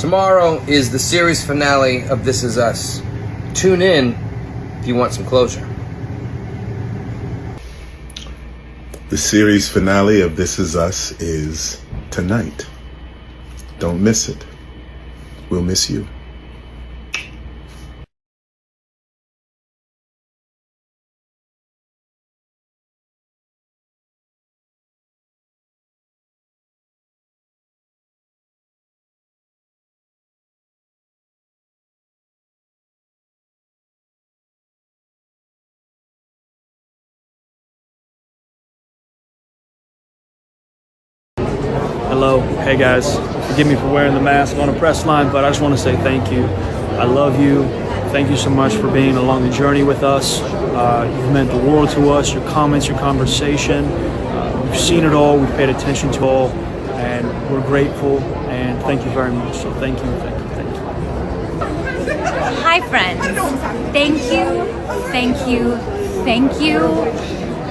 Tomorrow is the series finale of This Is Us. Tune in if you want some closure. The series finale of This Is Us is tonight. Don't miss it. We'll miss you. Hello, hey guys, forgive me for wearing the mask on a press line, but I just want to say thank you. I love you. Thank you so much for being along the journey with us. You've meant the world to us, your comments, your conversation. We've seen it all, we've paid attention to it all, and we're grateful, and thank you very much. So thank you, thank you, thank you. Hi friends, thank you, thank you, thank you.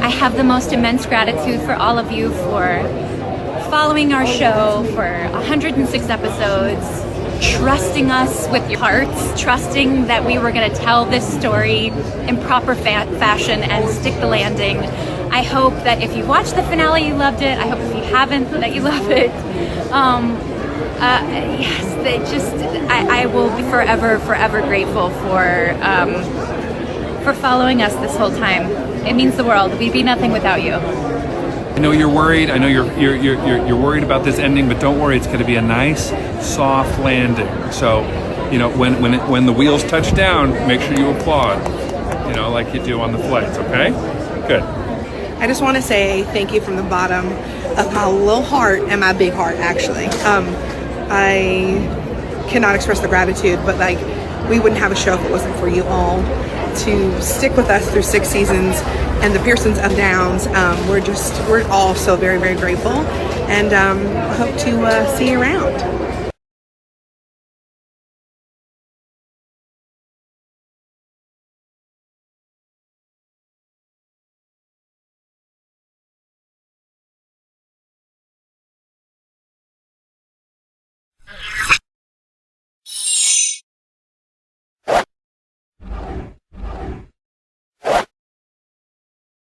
I have the most immense gratitude for all of you for following our show for 106 episodes, trusting us with your hearts, trusting that we were going to tell this story in proper fashion and stick the landing. I hope that if you watched the finale, you loved it. I hope if you haven't, that you love it. I will be forever grateful for following us this whole time. It means the world. We'd be nothing without you. I know you're worried. I know you're worried about this ending, but don't worry. It's going to be a nice, soft landing. So, when the wheels touch down, make sure you applaud. Like you do on the flights. Okay? Good. I just want to say thank you from the bottom of my little heart and my big heart, actually. I cannot express the gratitude, but we wouldn't have a show if it wasn't for you all to stick with us through 6 seasons and the Pearsons up and downs. We're all so very, very grateful, and hope to see you around.